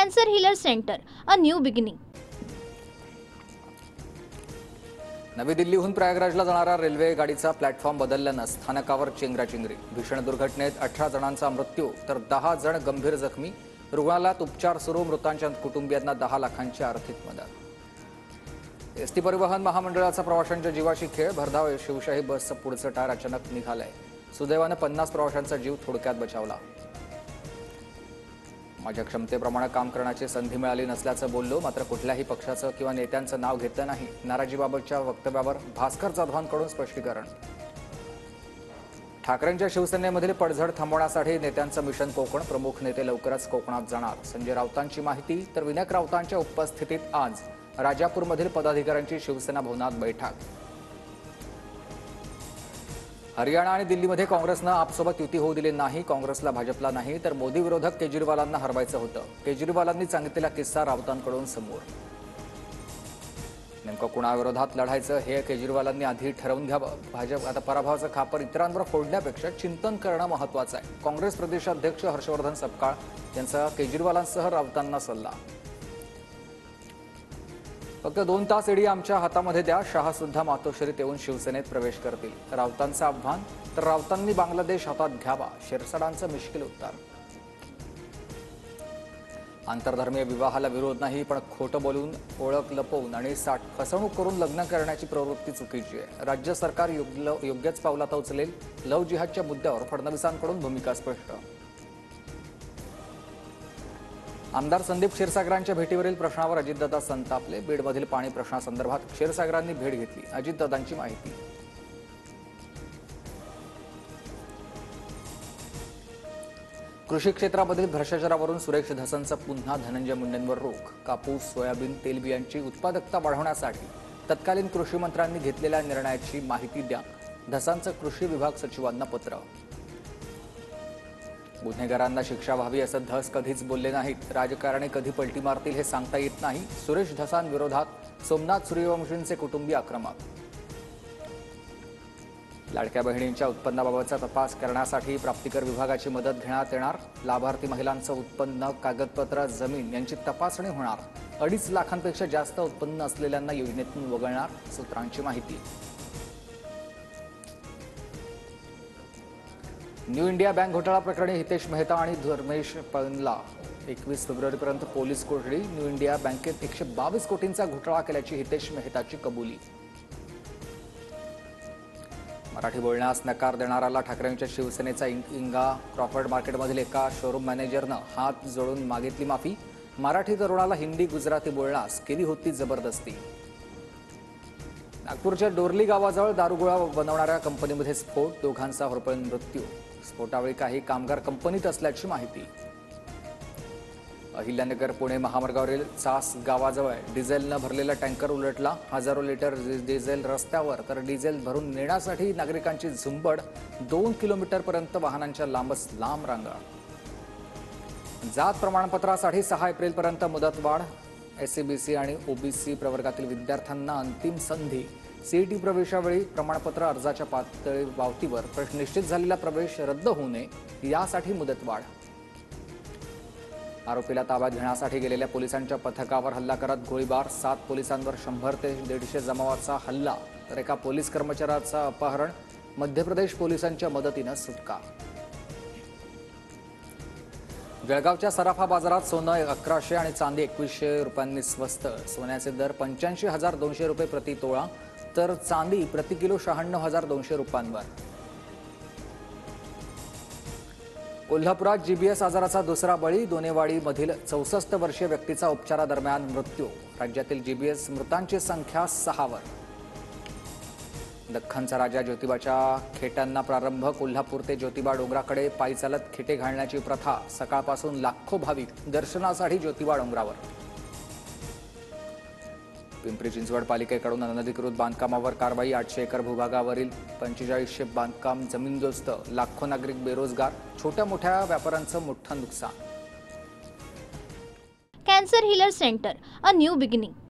Cancer Healer Center, a new beginning. नवी दिल्लीहून प्रयागराजला जाणारा रेल्वे गाडीचा प्लॅटफॉर्म बदलल्याने स्थानकावर चेंगराचेंगरी। भीषण दुर्घटनेत 18 जणांचा मृत्यू तर 10 जण गंभीर जखमी। रुग्णालयात उपचार सुरू। मृतांच्या कुटुंबियांना 10 लाखांची आर्थिक मदत। एसटी परिवहन महामंडळाचा प्रवाशांच्या जीवाशी खेळ। भरधाव शिवशाही बसचं पुढचं टायर अचानक निघालंय। सुदैवाने 50 प्रवाशांचा जीव थोडक्यात बचावला। माझ्या क्षमतेप्रमाणे काम करण्याची संधी मिळाली नसल्याचं बोललो, मात्र कुठल्याही पक्षाचं किंवा नेत्यांचं नाव घेतलं नाही। नाराजीबाबतच्या वक्तव्यावर भास्कर जाधवांकडून स्पष्टीकरण। ठाकरेंच्या शिवसेनेमधील पडझड थांबवण्यासाठी नेत्यांचं मिशन कोकण। प्रमुख नेते लवकरच कोकणात जाणार। संजय राऊतांची माहिती। तर विनायक राऊतांच्या उपस्थितीत आज राजापूरमधील पदाधिकाऱ्यांची शिवसेना भवनात बैठक। हरियाणा आणि दिल्लीमध्ये काँग्रेसनं आपसोबत युती होऊ दिली नाही। काँग्रेसला भाजपला नाही तर मोदी विरोधक केजरीवालांना हरवायचं होतं। केजरीवालांनी सांगितलेला किस्सा राऊतांकडून समोर। नेमकं कुणाविरोधात लढायचं हे केजरीवालांनी आधी ठरवून घ्यावं। भाजप आता पराभवाचं खापर इतरांवर फोडण्यापेक्षा चिंतन करणं महत्त्वाचं आहे। काँग्रेस प्रदेशाध्यक्ष हर्षवर्धन सपकाळ यांचा केजरीवालांसह राऊतांना सल्ला। फक्त 2 तास ईडी आमच्या हातामध्ये द्या। शहा सुद्धा मातोश्रीत येऊन शिवसेनेत प्रवेश करतील। राऊतांचं आव्हान तर राऊतांनी बांगलादेश हातात घ्यावा। शिरसाडांचं मिश्किल उत्तर। आंतरधर्मीय विवाहाला विरोध नाही, पण खोटं बोलून, ओळख लपवून आणि फसवणूक करून लग्न करण्याची प्रवृत्ती चुकीची आहे। राज्य सरकार योग्यच पाऊल आता उचलेल। लव्ह जिहादच्या मुद्द्यावर फडणवीसांकडून भूमिका स्पष्ट। आमदार संदीप क्षीरसागरांच्या भेटीवरील प्रश्नावर अजितदादा संतापले। बीडमधील पाणी प्रश्नासंदर्भात क्षीरसागरांनी भेट घेतली। अजितदादांची माहिती। कृषी क्षेत्रामधील भ्रष्टाचारावरून सुरेश धसनचा पुन्हा धनंजय मुंडेंवर रोख। कापूस, सोयाबीन, तेलबियांची उत्पादकता वाढवण्यासाठी तत्कालीन कृषी मंत्र्यांनी घेतलेल्या निर्णयाची माहिती द्या। धसांचं कृषी विभाग सचिवांना पत्र। गुन्हेगारांना शिक्षा व्हावी असं धस कधीच बोलले नाहीत। राजकारणी कधी पलटी मारतील हे सांगता येत नाही। सुरेश धसांविरोधात सोमनाथ सूर्यवंशींचे कुटुंबीय आक्रमक। लाडक्या बहिणींच्या उत्पन्नाबाबतचा तपास करण्यासाठी प्राप्तिकर विभागाची मदत घेण्यात येणार। लाभार्थी महिलांचं उत्पन्न, कागदपत्र, जमीन यांची तपासणी होणार। 2.5 लाखांपेक्षा जास्त उत्पन्न असलेल्यांना योजनेतून वगळणार। सूत्रांची माहिती। न्यू इंडिया बँक घोटाळा प्रकरणी हितेश मेहता आणि धर्मेश पनला 21 फेब्रुवारीपर्यंत पोलीस कोठडी। न्यू इंडिया बँकेत 122 कोटींचा घोटाळा केल्याची हितेश मेहताची कबुली। मराठी बोलण्यास नकार देणाऱ्याला ठाकरेंच्या शिवसेनेचा इंगा। क्रॉफर्ड मार्केटमधील एका शोरूम मॅनेजरनं हात जोडून मागितली माफी। मराठी तरुणाला हिंदी गुजराती बोलण्यास केली होती जबरदस्ती। नागपूरच्या डोरली गावाजवळ दारुगोळा बनवणाऱ्या कंपनीमध्ये स्फोट। दोघांचा होरपळून मृत्यू। स्फोटावेळी काही कामगार कंपनीत असल्याची माहिती। अहिल्यानगर पुणे महामार्गावरील चास गावाजवळ डिझेलनं भरलेला टँकर उलटला। हजारो लिटर डिझेल रस्त्यावर तर डिझेल भरून नेण्यासाठी नागरिकांची झुंबड। 2 किलोमीटरपर्यंत वाहनांच्या लांब रांगा। जात प्रमाणपत्रासाठी 6 एप्रिलपर्यंत मुदतवाढ। एससीबीसी आणि ओबीसी प्रवर्गातील विद्यार्थ्यांना अंतिम संधी। सीईटी प्रवेशावेळी प्रमाणपत्र अर्जाच्या पावतीवर निश्चित झालेला प्रवेश रद्द होऊ नये यासाठी मुदतवाढ। आरोपीला ताब्यात घेण्यासाठी गेलेल्या पोलिसांच्या पथकावर हल्ला करत गोळीबार। 7 पोलिसांवर 100 ते 150 जमावाचा हल्ला तर एका पोलीस कर्मचाऱ्याचं अपहरण। मध्य प्रदेश पोलिसांच्या मदतीनं सुटका। जळगावच्या सराफा बाजारात सोनं 1100 आणि चांदी 2100 रुपयांनी स्वस्त। सोन्याचे दर 85,200 रुपये प्रति तोळा तर चांदी प्रति किलो 96,200 रुपयांवर। कोल्हापुरात जीबीएस आजाराचा दुसरा बळी। दोनेवाडीमधील 64 वर्षीय व्यक्तीचा उपचारादरम्यान मृत्यू। राज्यातील जीबीएस मृतांची संख्या 6 वर। दख्खनचा राजा ज्योतिबाच्या खेट्यांना प्रारंभ। कोल्हापूर ते ज्योतिबा डोंगराकडे पायी चालत खेटे घालण्याची प्रथा। सकाळपासून लाखो भाविक दर्शनासाठी ज्योतिबा डोंगरावर। पिंपरी चिंचवड पालिकेकडून अनधिकृत बांधकामावर कारवाई। 800 एकर भूभागावरील 4500 बांधकाम जमीनदोस्त। लाखो नागरिक बेरोजगार। छोट्या मोठ्या व्यापाऱ्यांचं मोठं नुकसान। Cancer Healer Center, a new beginning.